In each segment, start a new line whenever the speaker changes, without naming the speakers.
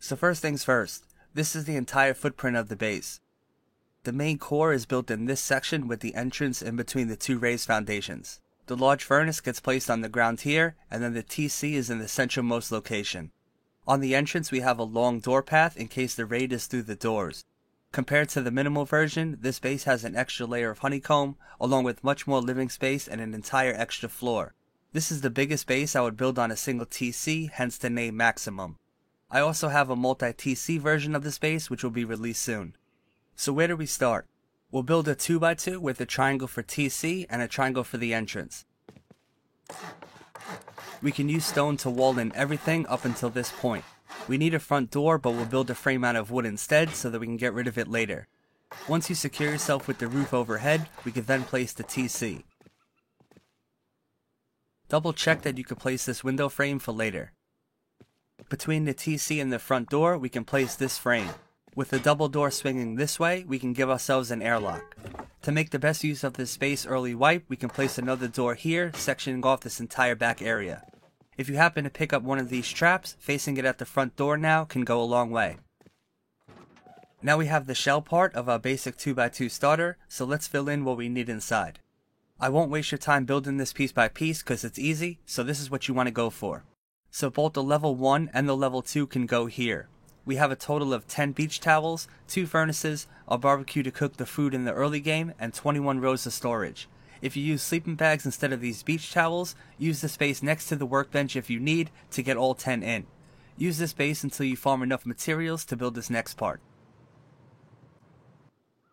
So first things first, this is the entire footprint of the base. The main core is built in this section with the entrance in between the two raised foundations. The large furnace gets placed on the ground here, and then the TC is in the centralmost location. On the entrance we have a long door path in case the raid is through the doors. Compared to the minimal version, this base has an extra layer of honeycomb, along with much more living space and an entire extra floor. This is the biggest base I would build on a single TC, hence the name Maximum. I also have a multi-TC version of this base which will be released soon. So where do we start? We'll build a 2x2 with a triangle for TC and a triangle for the entrance. We can use stone to wall in everything up until this point. We need a front door, but we'll build a frame out of wood instead so that we can get rid of it later. Once you secure yourself with the roof overhead, we can then place the TC. Double check that you can place this window frame for later. Between the TC and the front door, we can place this frame. With the double door swinging this way, we can give ourselves an airlock. To make the best use of this space early wipe, we can place another door here, sectioning off this entire back area. If you happen to pick up one of these traps, facing it at the front door now can go a long way. Now we have the shell part of our basic 2x2 starter, so let's fill in what we need inside. I won't waste your time building this piece by piece because it's easy, so this is what you want to go for. So both the level 1 and the level 2 can go here. We have a total of 10 beach towels, 2 furnaces, a barbecue to cook the food in the early game, and 21 rows of storage. If you use sleeping bags instead of these beach towels, use the space next to the workbench if you need to get all 10 in. Use this base until you farm enough materials to build this next part.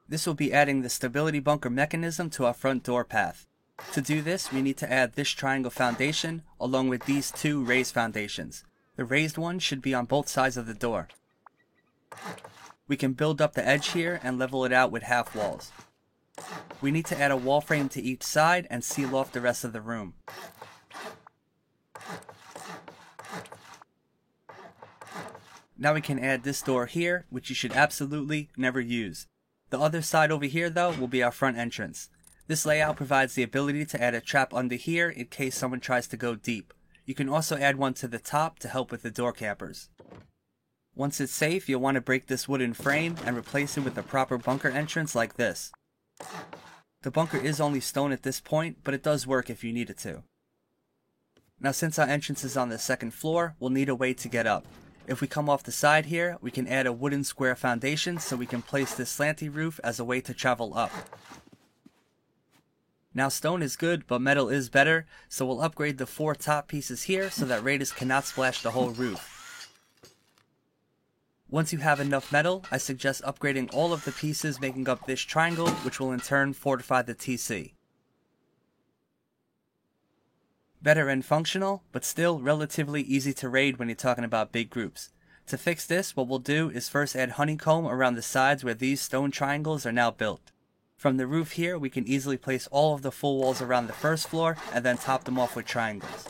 This will be adding the stability bunker mechanism to our front door path. To do this, we need to add this triangle foundation along with these 2 raised foundations. The raised one should be on both sides of the door. We can build up the edge here and level it out with half walls. We need to add a wall frame to each side and seal off the rest of the room. Now we can add this door here, which you should absolutely never use. The other side over here though will be our front entrance. This layout provides the ability to add a trap under here in case someone tries to go deep. You can also add one to the top to help with the door campers. Once it's safe, you'll want to break this wooden frame and replace it with a proper bunker entrance like this. The bunker is only stone at this point, but it does work if you need it to. Now since our entrance is on the second floor, we'll need a way to get up. If we come off the side here, we can add a wooden square foundation so we can place this slanty roof as a way to travel up. Now stone is good, but metal is better, so we'll upgrade the 4 top pieces here so that raiders cannot splash the whole roof. Once you have enough metal, I suggest upgrading all of the pieces making up this triangle, which will in turn fortify the TC. Better and functional, but still relatively easy to raid when you're talking about big groups. To fix this, what we'll do is first add honeycomb around the sides where these stone triangles are now built. From the roof here, we can easily place all of the full walls around the first floor and then top them off with triangles.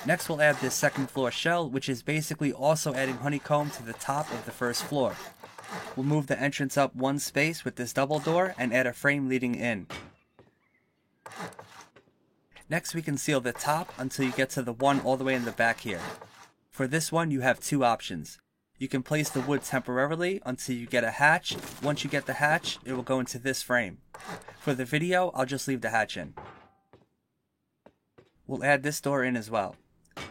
Next we'll add this second floor shell, which is basically also adding honeycomb to the top of the first floor. We'll move the entrance up 1 space with this double door and add a frame leading in. Next we can seal the top until you get to the one all the way in the back here. For this one you have 2 options. You can place the wood temporarily until you get a hatch. Once you get the hatch, it will go into this frame. For the video, I'll just leave the hatch in. We'll add this door in as well.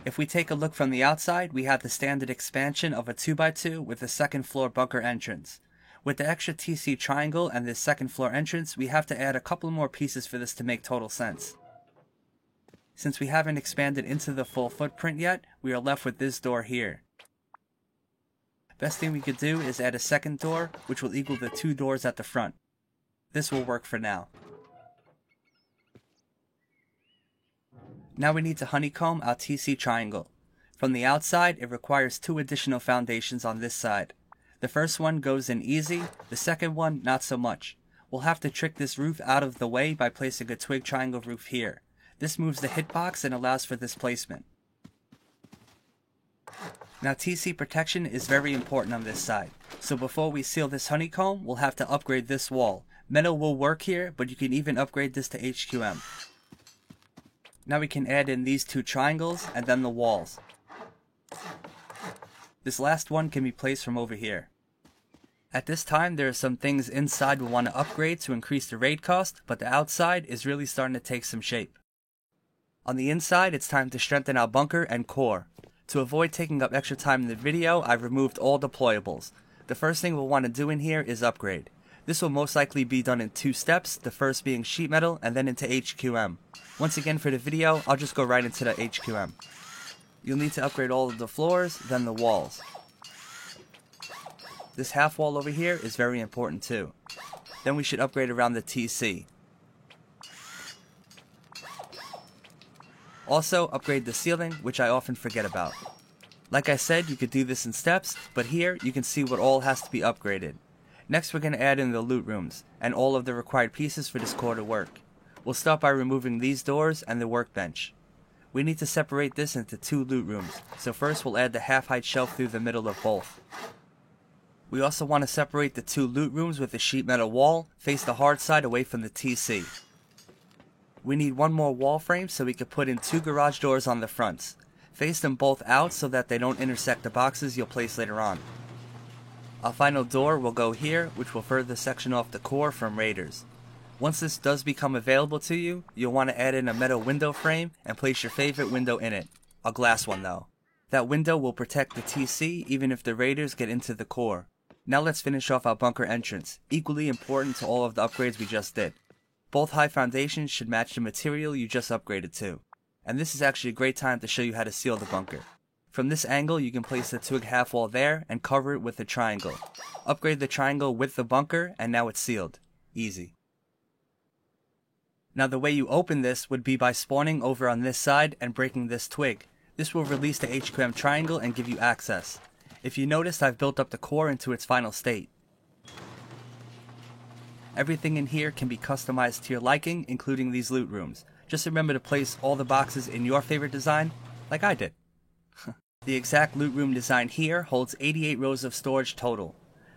If we take a look from the outside, we have the standard expansion of a 2x2 with a second floor bunker entrance. With the extra TC triangle and this second floor entrance, we have to add a couple more pieces for this to make total sense. Since we haven't expanded into the full footprint yet, we are left with this door here. Best thing we could do is add a second door, which will equal the 2 doors at the front. This will work for now. Now we need to honeycomb our TC triangle. From the outside, it requires 2 additional foundations on this side. The first one goes in easy, the second one not so much. We'll have to trick this roof out of the way by placing a twig triangle roof here. This moves the hitbox and allows for this placement. Now TC protection is very important on this side, so before we seal this honeycomb, we'll have to upgrade this wall. Metal will work here, but you can even upgrade this to HQM. Now we can add in these two triangles and then the walls. This last one can be placed from over here. At this time, there are some things inside we'll want to upgrade to increase the raid cost, but the outside is really starting to take some shape. On the inside, it's time to strengthen our bunker and core. To avoid taking up extra time in the video, I've removed all deployables. The first thing we'll want to do in here is upgrade. This will most likely be done in 2 steps, the first being sheet metal and then into HQM. Once again for the video, I'll just go right into the HQM. You'll need to upgrade all of the floors, then the walls. This half wall over here is very important too. Then we should upgrade around the TC. Also, upgrade the ceiling, which I often forget about. Like I said, you could do this in steps, but here you can see what all has to be upgraded. Next we're going to add in the loot rooms, and all of the required pieces for this core to work. We'll start by removing these doors and the workbench. We need to separate this into 2 loot rooms, so first we'll add the half-height shelf through the middle of both. We also want to separate the 2 loot rooms with a sheet metal wall, face the hard side away from the TC. We need one more wall frame so we can put in 2 garage doors on the fronts. Face them both out so that they don't intersect the boxes you'll place later on. Our final door will go here, which will further section off the core from raiders. Once this does become available to you, you'll want to add in a metal window frame and place your favorite window in it. A glass one though. That window will protect the TC even if the raiders get into the core. Now let's finish off our bunker entrance, equally important to all of the upgrades we just did. Both high foundations should match the material you just upgraded to. And this is actually a great time to show you how to seal the bunker. From this angle you can place the twig half wall there and cover it with a triangle. Upgrade the triangle with the bunker and now it's sealed. Easy. Now the way you open this would be by spawning over on this side and breaking this twig. This will release the HQM triangle and give you access. If you noticed, I've built up the core into its final state. Everything in here can be customized to your liking, including these loot rooms. Just remember to place all the boxes in your favorite design, like I did. The exact loot room design here holds 88 rows of storage total.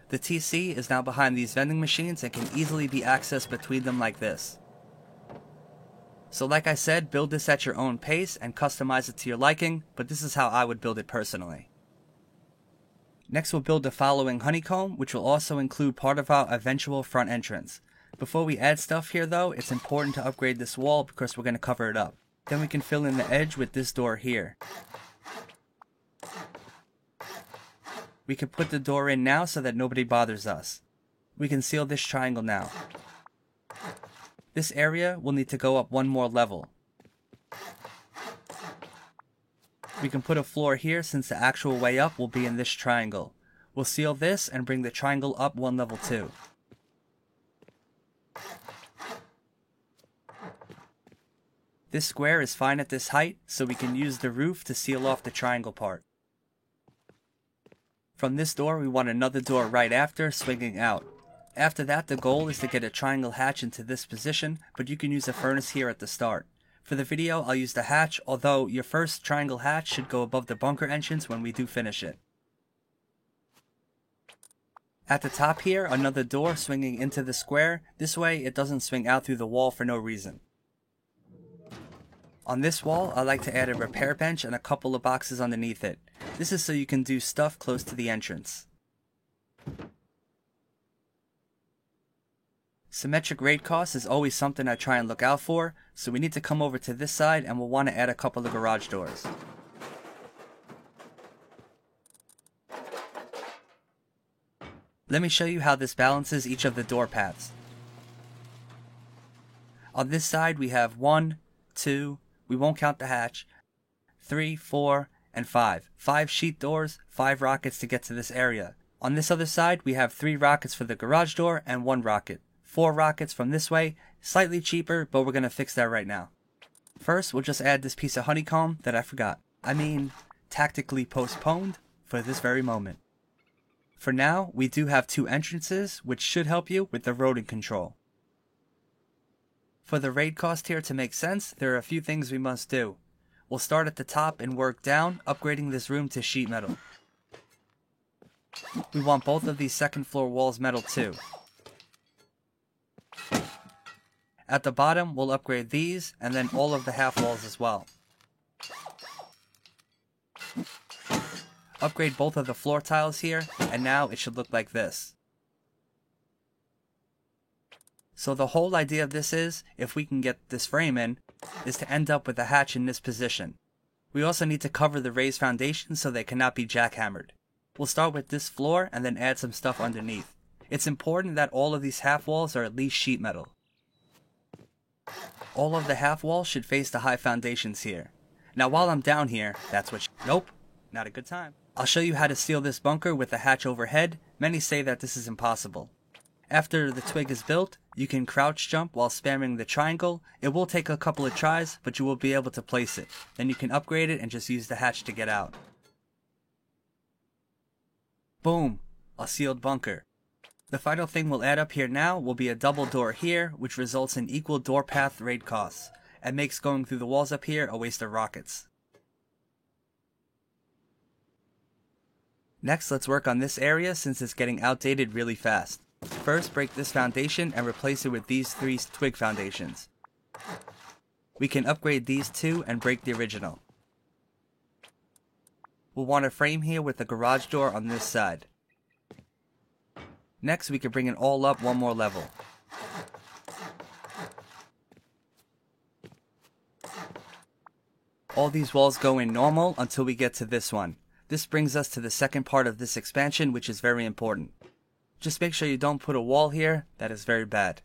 The TC is now behind these vending machines and can easily be accessed between them like this. So like I said, build this at your own pace and customize it to your liking, but this is how I would build it personally. Next we'll build the following honeycomb, which will also include part of our eventual front entrance. Before we add stuff here though, it's important to upgrade this wall because we're going to cover it up. Then we can fill in the edge with this door here. We can put the door in now so that nobody bothers us. We can seal this triangle now. This area will need to go up one more level. We can put a floor here since the actual way up will be in this triangle. We'll seal this and bring the triangle up one level too. This square is fine at this height, so we can use the roof to seal off the triangle part. From this door we want another door right after, swinging out. After that the goal is to get a triangle hatch into this position, but you can use a furnace here at the start. For the video I'll use the hatch, although your first triangle hatch should go above the bunker entrance when we do finish it. At the top here, another door swinging into the square. This way it doesn't swing out through the wall for no reason. On this wall, I like to add a repair bench and a couple of boxes underneath it. This is so you can do stuff close to the entrance. Symmetric raid cost is always something I try and look out for, so we need to come over to this side and we'll want to add a couple of garage doors. Let me show you how this balances each of the door paths. On this side we have 1, 2, we won't count the hatch, 3, 4, and 5. 5 sheet doors, 5 rockets to get to this area. On this other side we have 3 rockets for the garage door and 1 rocket. 4 rockets from this way, slightly cheaper, but we're going to fix that right now. First, we'll just add this piece of honeycomb that I forgot. Tactically postponed for this very moment. For now, we do have 2 entrances, which should help you with the rodent control. For the raid cost here to make sense, there are a few things we must do. We'll start at the top and work down, upgrading this room to sheet metal. We want both of these second floor walls metal too. At the bottom, we'll upgrade these, and then all of the half walls as well. Upgrade both of the floor tiles here, and now it should look like this. So the whole idea of this is, if we can get this frame in, is to end up with a hatch in this position. We also need to cover the raised foundations so they cannot be jackhammered. We'll start with this floor and then add some stuff underneath. It's important that all of these half walls are at least sheet metal. All of the half walls should face the high foundations here. Now while I'm down here, that's what nope, not a good time. I'll show you how to seal this bunker with a hatch overhead. Many say that this is impossible. After the twig is built, you can crouch jump while spamming the triangle. It will take a couple of tries, but you will be able to place it. Then you can upgrade it and just use the hatch to get out. Boom! A sealed bunker. The final thing we'll add up here now will be a double door here, which results in equal door path raid costs, and makes going through the walls up here a waste of rockets. Next, let's work on this area since it's getting outdated really fast. First, break this foundation and replace it with these 3 twig foundations. We can upgrade these 2 and break the original. We'll want a frame here with a garage door on this side. Next, we can bring it all up one more level. All these walls go in normal until we get to this one. This brings us to the second part of this expansion, which is very important. Just make sure you don't put a wall here, that is very bad.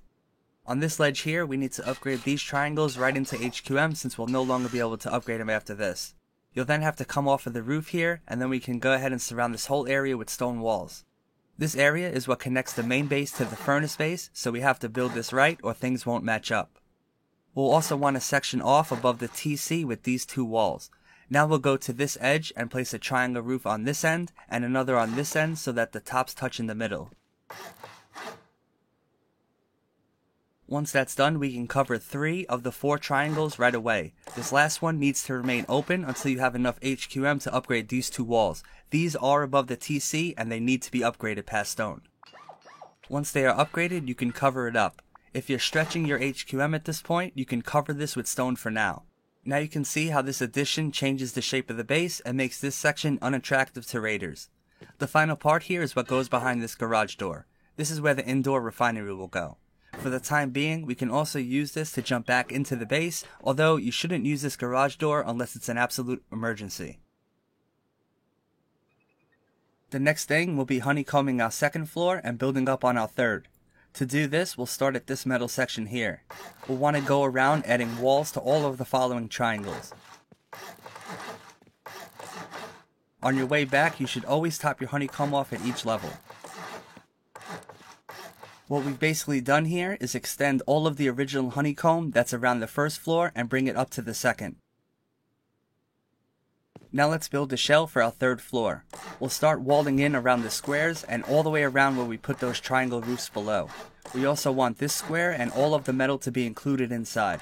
On this ledge here, we need to upgrade these triangles right into HQM since we'll no longer be able to upgrade them after this. You'll then have to come off of the roof here, and then we can go ahead and surround this whole area with stone walls. This area is what connects the main base to the furnace base, so we have to build this right or things won't match up. We'll also want a section off above the TC with these 2 walls. Now we'll go to this edge and place a triangle roof on this end and another on this end so that the tops touch in the middle. Once that's done, we can cover 3 of the 4 triangles right away. This last one needs to remain open until you have enough HQM to upgrade these 2 walls. These are above the TC and they need to be upgraded past stone. Once they are upgraded, you can cover it up. If you're stretching your HQM at this point, you can cover this with stone for now. Now you can see how this addition changes the shape of the base and makes this section unattractive to raiders. The final part here is what goes behind this garage door. This is where the indoor refinery will go. For the time being, we can also use this to jump back into the base, although you shouldn't use this garage door unless it's an absolute emergency. The next thing will be honeycombing our second floor and building up on our third. To do this, we'll start at this metal section here. We'll want to go around adding walls to all of the following triangles. On your way back, you should always top your honeycomb off at each level. What we've basically done here is extend all of the original honeycomb that's around the first floor and bring it up to the second. Now let's build a shell for our third floor. We'll start walling in around the squares and all the way around where we put those triangle roofs below. We also want this square and all of the metal to be included inside.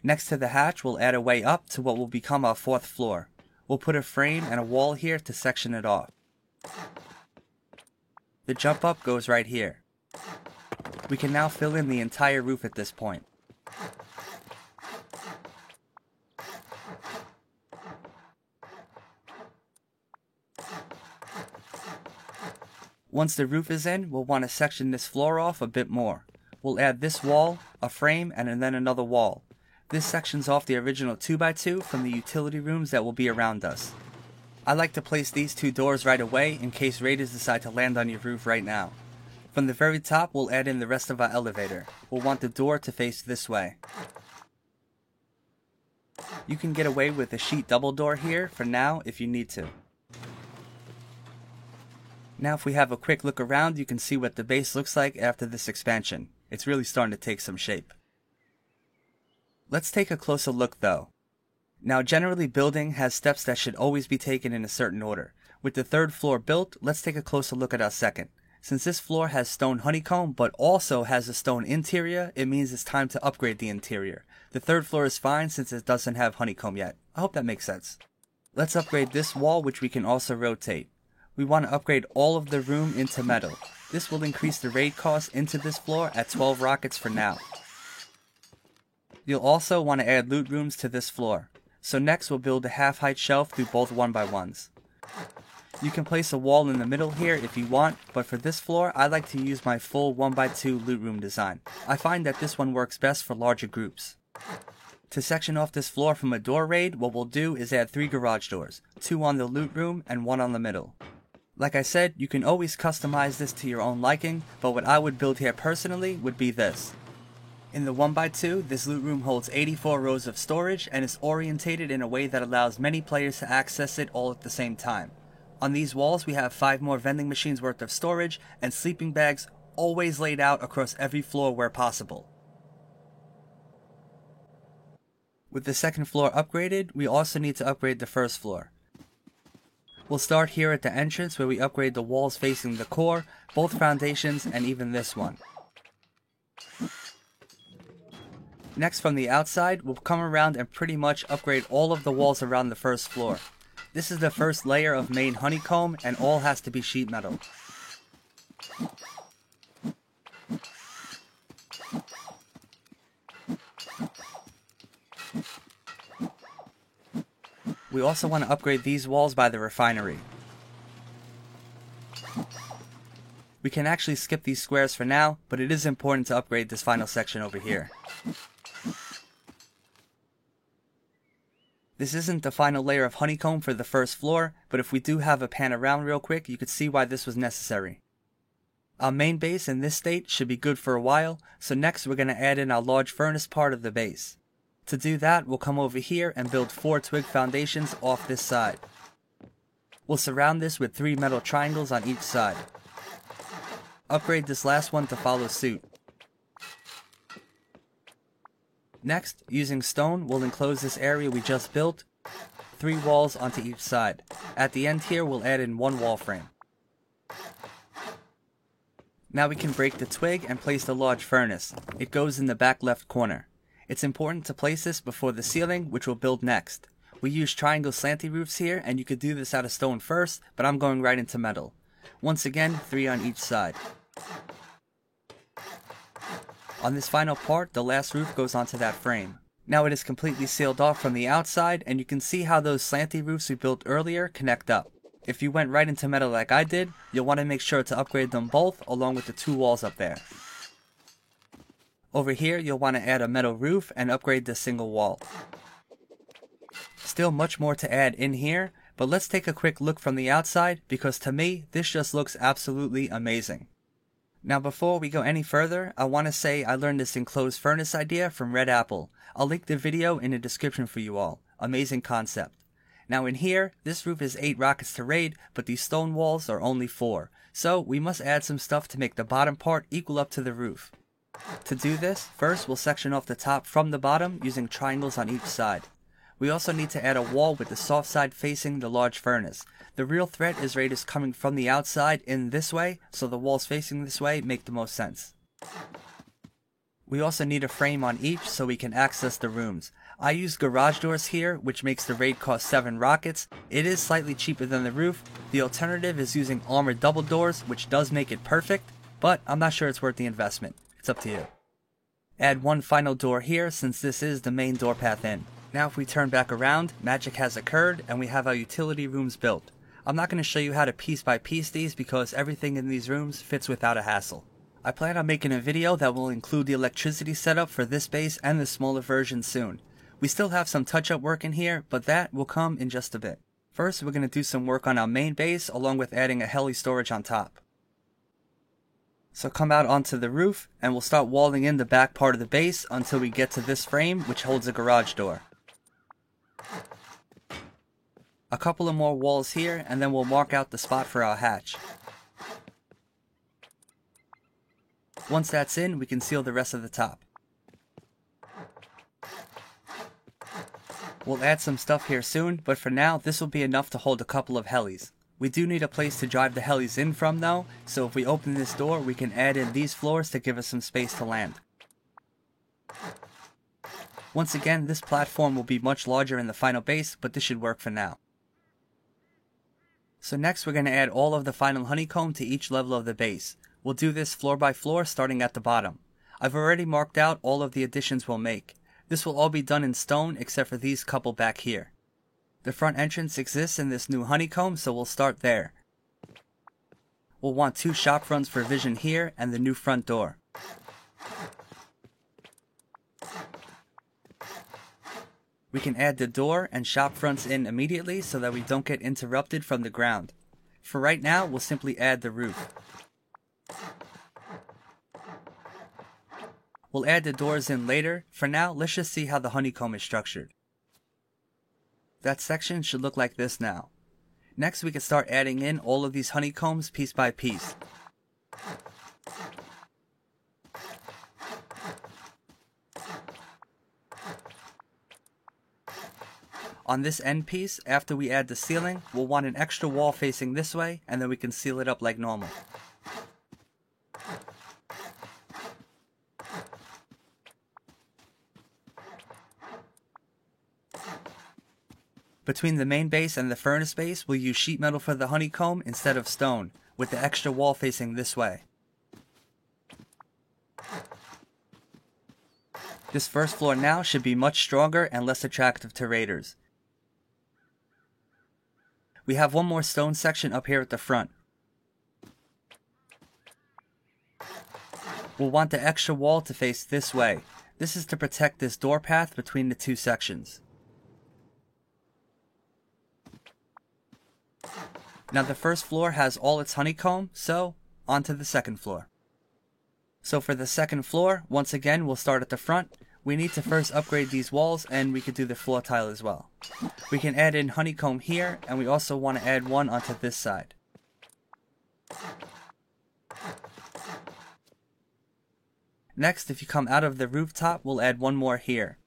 Next to the hatch, we'll add a way up to what will become our fourth floor. We'll put a frame and a wall here to section it off. The jump up goes right here. We can now fill in the entire roof at this point. Once the roof is in, we'll want to section this floor off a bit more. We'll add this wall, a frame, and then another wall. This sections off the original 2x2 from the utility rooms that will be around us. I like to place these 2 doors right away in case raiders decide to land on your roof right now. From the very top, we'll add in the rest of our elevator. We'll want the door to face this way. You can get away with a sheet double door here for now if you need to. Now if we have a quick look around, you can see what the base looks like after this expansion. It's really starting to take some shape. Let's take a closer look though. Now generally building has steps that should always be taken in a certain order. With the third floor built, let's take a closer look at our second. Since this floor has stone honeycomb but also has a stone interior, it means it's time to upgrade the interior. The third floor is fine since it doesn't have honeycomb yet. I hope that makes sense. Let's upgrade this wall, which we can also rotate. We want to upgrade all of the room into metal. This will increase the raid cost into this floor at 12 rockets for now. You'll also want to add loot rooms to this floor. So next we'll build a half-height shelf through both 1x1s. You can place a wall in the middle here if you want, but for this floor I like to use my full 1x2 loot room design. I find that this one works best for larger groups. To section off this floor from a door raid, what we'll do is add 3 garage doors, 2 on the loot room and 1 on the middle. Like I said, you can always customize this to your own liking, but what I would build here personally would be this. In the 1x2, this loot room holds 84 rows of storage and is orientated in a way that allows many players to access it all at the same time. On these walls we have 5 more vending machines worth of storage and sleeping bags always laid out across every floor where possible. With the second floor upgraded, we also need to upgrade the first floor. We'll start here at the entrance where we upgrade the walls facing the core, both foundations, and even this one. Next, from the outside, we'll come around and pretty much upgrade all of the walls around the first floor. This is the first layer of main honeycomb and all has to be sheet metal. We also want to upgrade these walls by the refinery. We can actually skip these squares for now, but it is important to upgrade this final section over here. This isn't the final layer of honeycomb for the first floor, but if we do have a pan around real quick, you could see why this was necessary. Our main base in this state should be good for a while, so next we're going to add in our large furnace part of the base. To do that, we'll come over here and build 4 twig foundations off this side. We'll surround this with 3 metal triangles on each side. Upgrade this last one to follow suit. Next, using stone, we'll enclose this area we just built, 3 walls onto each side. At the end here, we'll add in 1 wall frame. Now we can break the twig and place the large furnace. It goes in the back left corner. It's important to place this before the ceiling, which we'll build next. We use triangle slanty roofs here, and you could do this out of stone first, but I'm going right into metal. Once again, 3 on each side. On this final part, the last roof goes onto that frame. Now it is completely sealed off from the outside, and you can see how those slanty roofs we built earlier connect up. If you went right into metal like I did, you'll want to make sure to upgrade them both along with the 2 walls up there. Over here, you'll want to add a metal roof and upgrade this single wall. Still much more to add in here, but let's take a quick look from the outside because to me, this just looks absolutely amazing. Now before we go any further, I want to say I learned this enclosed furnace idea from Red Apple. I'll link the video in the description for you all. Amazing concept. Now in here, this roof is 8 rockets to raid, but these stone walls are only 4. So we must add some stuff to make the bottom part equal up to the roof. To do this, first we'll section off the top from the bottom using triangles on each side. We also need to add a wall with the soft side facing the large furnace. The real threat is raiders coming from the outside in this way, so the walls facing this way make the most sense. We also need a frame on each so we can access the rooms. I use garage doors here, which makes the raid cost 7 rockets. It is slightly cheaper than the roof. The alternative is using armored double doors, which does make it perfect, but I'm not sure it's worth the investment. It's up to you. Add 1 final door here since this is the main door path in. Now if we turn back around, magic has occurred and we have our utility rooms built. I'm not going to show you how to piece by piece these because everything in these rooms fits without a hassle. I plan on making a video that will include the electricity setup for this base and the smaller version soon. We still have some touch-up work in here, but that will come in just a bit. First, we're going to do some work on our main base along with adding a heli storage on top. So come out onto the roof and we'll start walling in the back part of the base until we get to this frame which holds a garage door. A couple of more walls here and then we'll mark out the spot for our hatch. Once that's in, we can seal the rest of the top. We'll add some stuff here soon, but for now this will be enough to hold a couple of helis. We do need a place to drive the helis in from though, so if we open this door we can add in these floors to give us some space to land. Once again, this platform will be much larger in the final base, but this should work for now. So next we're going to add all of the final honeycomb to each level of the base. We'll do this floor by floor starting at the bottom. I've already marked out all of the additions we'll make. This will all be done in stone except for these couple back here. The front entrance exists in this new honeycomb, so we'll start there. We'll want 2 shop fronts for vision here and the new front door. We can add the door and shop fronts in immediately so that we don't get interrupted from the ground. For right now, we'll simply add the roof. We'll add the doors in later. For now, let's just see how the honeycomb is structured. That section should look like this now. Next, we can start adding in all of these honeycombs piece by piece. On this end piece, after we add the ceiling, we'll want an extra wall facing this way, and then we can seal it up like normal. Between the main base and the furnace base, we'll use sheet metal for the honeycomb instead of stone, with the extra wall facing this way. This first floor now should be much stronger and less attractive to raiders. We have one more stone section up here at the front. We'll want the extra wall to face this way. This is to protect this door path between the 2 sections. Now the first floor has all its honeycomb, so on to the second floor. So for the second floor, once again we'll start at the front. We need to first upgrade these walls, and we could do the floor tile as well. We can add in honeycomb here, and we also want to add one onto this side. Next, if you come out of the rooftop, we'll add one more here.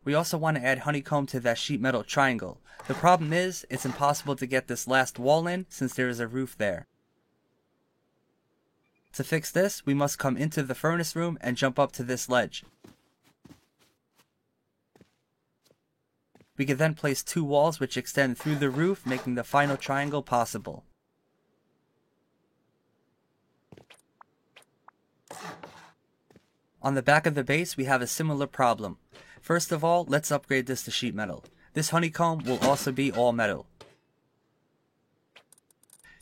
We also want to add honeycomb to that sheet metal triangle. The problem is, it's impossible to get this last wall in since there is a roof there. To fix this, we must come into the furnace room and jump up to this ledge. We can then place 2 walls which extend through the roof, making the final triangle possible. On the back of the base, we have a similar problem. First of all, let's upgrade this to sheet metal. This honeycomb will also be all metal.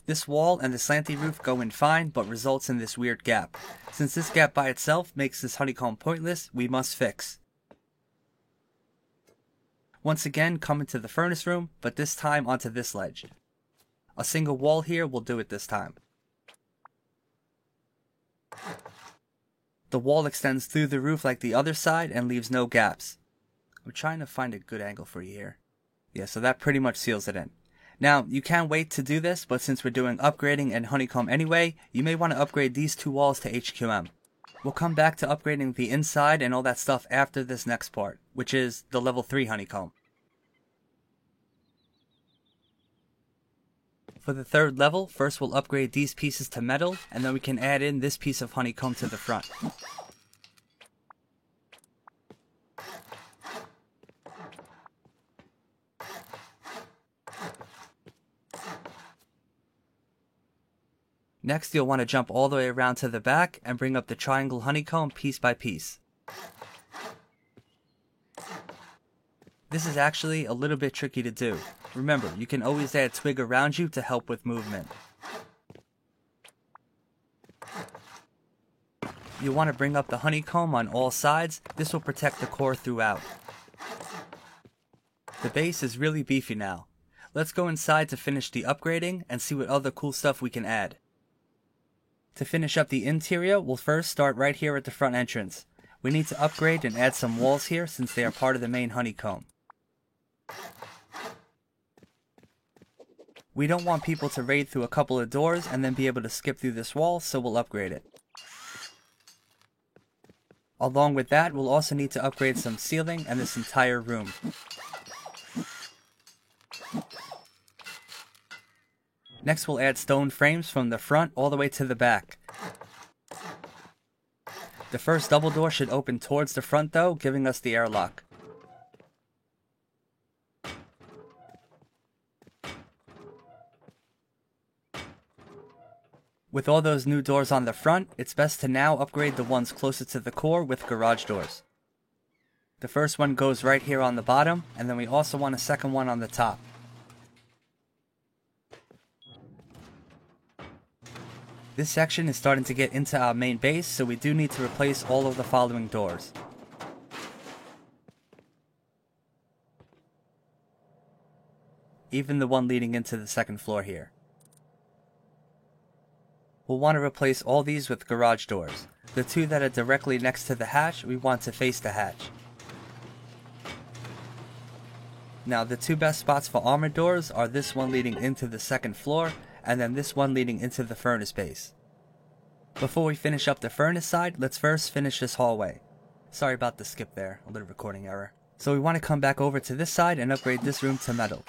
This wall and the slanty roof go in fine, but results in this weird gap. Since this gap by itself makes this honeycomb pointless, we must fix. Once again, come into the furnace room, but this time onto this ledge. A single wall here will do it this time. The wall extends through the roof like the other side and leaves no gaps. I'm trying to find a good angle for you here. Yeah, so that pretty much seals it in. Now, you can wait to do this, but since we're doing upgrading and honeycomb anyway, you may want to upgrade these 2 walls to HQM. We'll come back to upgrading the inside and all that stuff after this next part, which is the level 3 honeycomb. For the 3rd level, first we'll upgrade these pieces to metal, and then we can add in this piece of honeycomb to the front. Next, you'll want to jump all the way around to the back and bring up the triangle honeycomb piece by piece. This is actually a little bit tricky to do. Remember, you can always add twig around you to help with movement. You'll want to bring up the honeycomb on all sides. This will protect the core throughout. The base is really beefy now. Let's go inside to finish the upgrading and see what other cool stuff we can add. To finish up the interior, we'll first start right here at the front entrance. We need to upgrade and add some walls here since they are part of the main honeycomb. We don't want people to raid through a couple of doors and then be able to skip through this wall, so we'll upgrade it. Along with that, we'll also need to upgrade some ceiling and this entire room. Next, we'll add stone frames from the front all the way to the back. The first double door should open towards the front though, giving us the airlock. With all those new doors on the front, it's best to now upgrade the ones closer to the core with garage doors. The first one goes right here on the bottom, and then we also want a second one on the top. This section is starting to get into our main base, so we do need to replace all of the following doors. Even the one leading into the second floor here. We'll want to replace all these with garage doors. The two that are directly next to the hatch, we want to face the hatch. Now the two best spots for armor doors are this one leading into the second floor, and then this one leading into the furnace base. Before we finish up the furnace side, let's first finish this hallway. Sorry about the skip there, a little recording error. So we want to come back over to this side and upgrade this room to metal.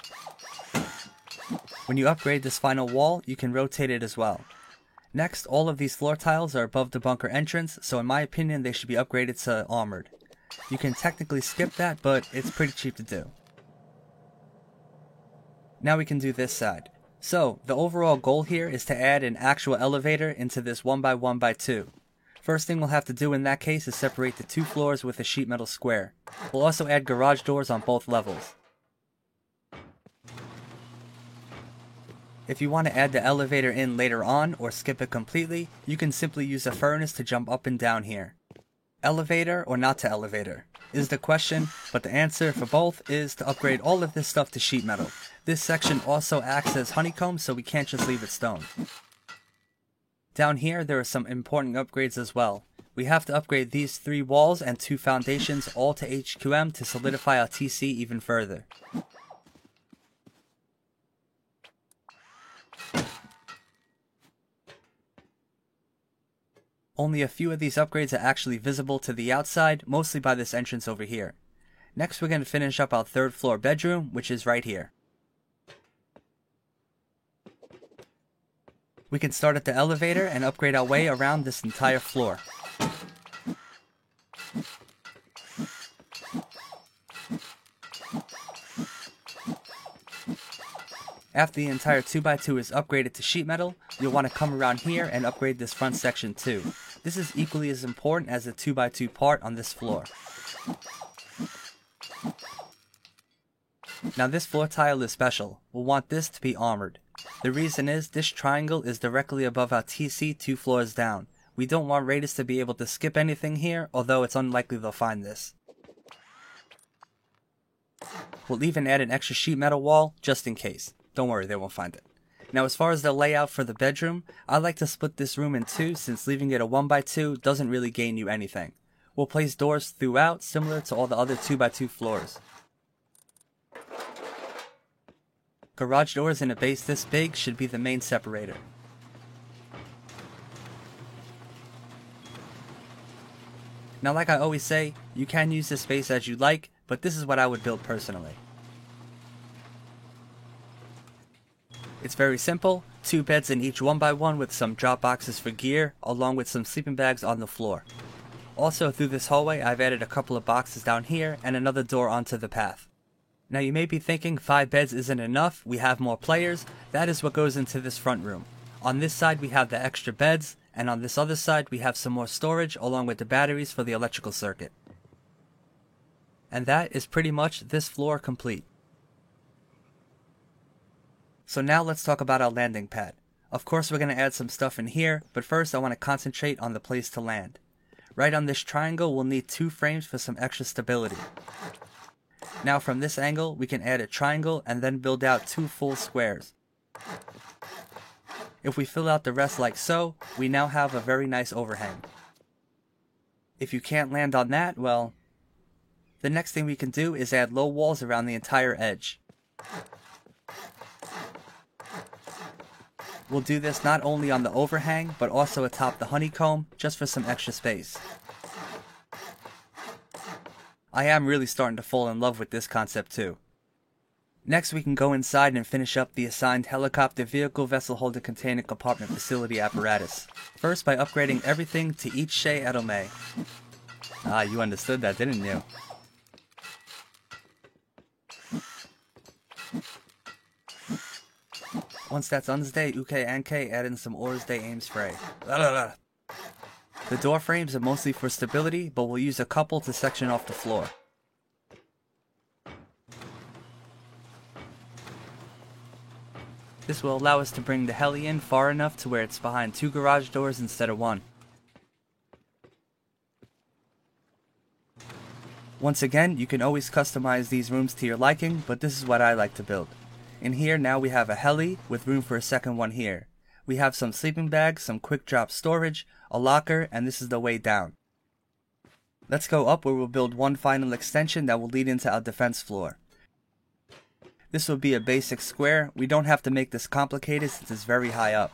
When you upgrade this final wall, you can rotate it as well. Next, all of these floor tiles are above the bunker entrance, so in my opinion they should be upgraded to armored. You can technically skip that, but it's pretty cheap to do. Now we can do this side. So, the overall goal here is to add an actual elevator into this 1x1x2. First thing we'll have to do in that case is separate the two floors with a sheet metal square. We'll also add garage doors on both levels. If you want to add the elevator in later on or skip it completely, you can simply use a furnace to jump up and down here. Elevator or not to elevator is the question, but the answer for both is to upgrade all of this stuff to sheet metal. This section also acts as honeycomb, so we can't just leave it stone. Down here there are some important upgrades as well. We have to upgrade these 3 walls and 2 foundations all to HQM to solidify our TC even further. Only a few of these upgrades are actually visible to the outside, mostly by this entrance over here. Next we're going to finish up our 3rd floor bedroom, which is right here. We can start at the elevator and upgrade our way around this entire floor. After the entire 2x2 is upgraded to sheet metal, you'll want to come around here and upgrade this front section too. This is equally as important as the 2x2 part on this floor. Now this floor tile is special. We'll want this to be armored. The reason is this triangle is directly above our TC 2 floors down. We don't want raiders to be able to skip anything here, although it's unlikely they'll find this. We'll even add an extra sheet metal wall just in case. Don't worry, they won't find it. Now as far as the layout for the bedroom, I like to split this room in 2 since leaving it a 1x2 doesn't really gain you anything. We'll place doors throughout similar to all the other 2x2 floors. Garage doors in a base this big should be the main separator. Now like I always say, you can use this space as you like, but this is what I would build personally. It's very simple, 2 beds in each 1x1 with some drop boxes for gear, along with some sleeping bags on the floor. Also through this hallway I've added a couple of boxes down here and another door onto the path. Now you may be thinking 5 beds isn't enough, we have more players. That is what goes into this front room. On this side we have the extra beds, and on this other side we have some more storage along with the batteries for the electrical circuit. And that is pretty much this floor complete. So now let's talk about our landing pad. Of course we're going to add some stuff in here, but first I want to concentrate on the place to land. Right on this triangle we'll need 2 frames for some extra stability. Now from this angle we can add a triangle and then build out 2 full squares. If we fill out the rest like so, we now have a very nice overhang. If you can't land on that, well, the next thing we can do is add low walls around the entire edge. We'll do this not only on the overhang, but also atop the honeycomb, just for some extra space. I am really starting to fall in love with this concept too. Next we can go inside and finish up the assigned helicopter vehicle vessel holder container compartment facility apparatus. First by upgrading everything to each Shea Edelme. Ah, you understood that, didn't you? Once that's unstay, Uke Anke, add in some Orsday aim spray. The door frames are mostly for stability, but we'll use a couple to section off the floor. This will allow us to bring the heli in far enough to where it's behind 2 garage doors instead of 1. Once again, you can always customize these rooms to your liking, but this is what I like to build. In here now we have a heli with room for a second one here. We have some sleeping bags, some quick drop storage, a locker, and this is the way down. Let's go up where we'll build one final extension that will lead into our defense floor. This will be a basic square. We don't have to make this complicated since it's very high up.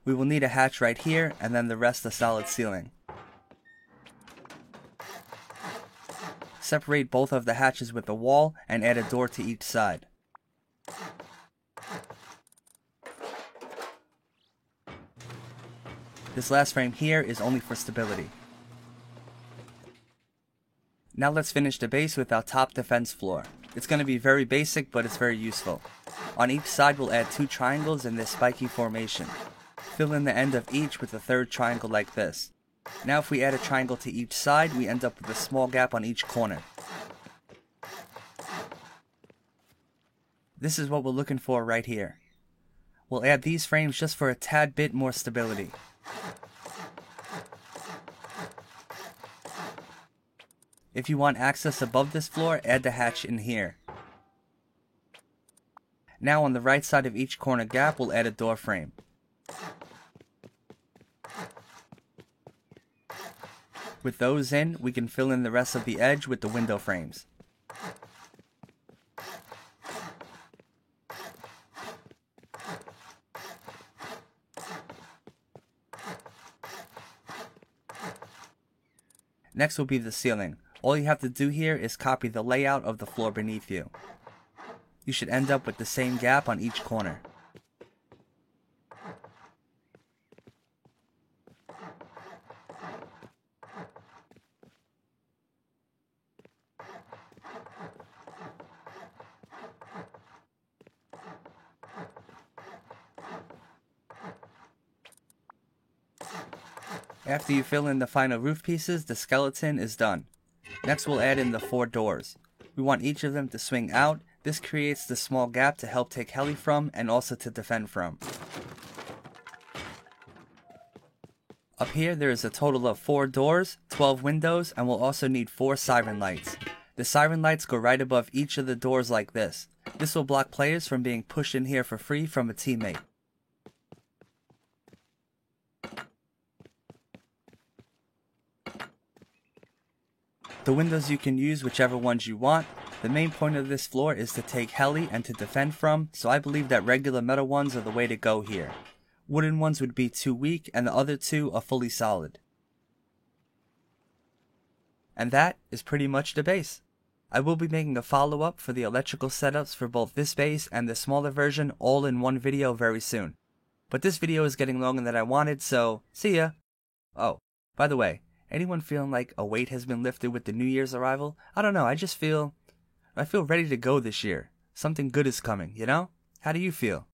We will need a hatch right here and then the rest a solid ceiling. Separate both of the hatches with a wall and add a door to each side. This last frame here is only for stability. Now let's finish the base with our top defense floor. It's going to be very basic, but it's very useful. On each side we'll add 2 triangles in this spiky formation. Fill in the end of each with a third triangle like this. Now if we add a triangle to each side, we end up with a small gap on each corner. This is what we're looking for right here. We'll add these frames just for a tad bit more stability. If you want access above this floor, add the hatch in here. Now on the right side of each corner gap, we'll add a door frame. With those in, we can fill in the rest of the edge with the window frames. Next will be the ceiling. All you have to do here is copy the layout of the floor beneath you. You should end up with the same gap on each corner. After you fill in the final roof pieces, the skeleton is done. Next we'll add in the 4 doors. We want each of them to swing out. This creates the small gap to help take heli from and also to defend from. Up here there is a total of 4 doors, 12 windows, and we'll also need 4 siren lights. The siren lights go right above each of the doors like this. This will block players from being pushed in here for free from a teammate. The windows you can use whichever ones you want. The main point of this floor is to take heli and to defend from, so I believe that regular metal ones are the way to go here. Wooden ones would be too weak and the other 2 are fully solid. And that is pretty much the base. I will be making a follow-up for the electrical setups for both this base and the smaller version all in one video very soon. But this video is getting longer than I wanted, so see ya! Oh, by the way, anyone feeling like a weight has been lifted with the New Year's arrival? I don't know, I feel ready to go this year. Something good is coming, you know? How do you feel?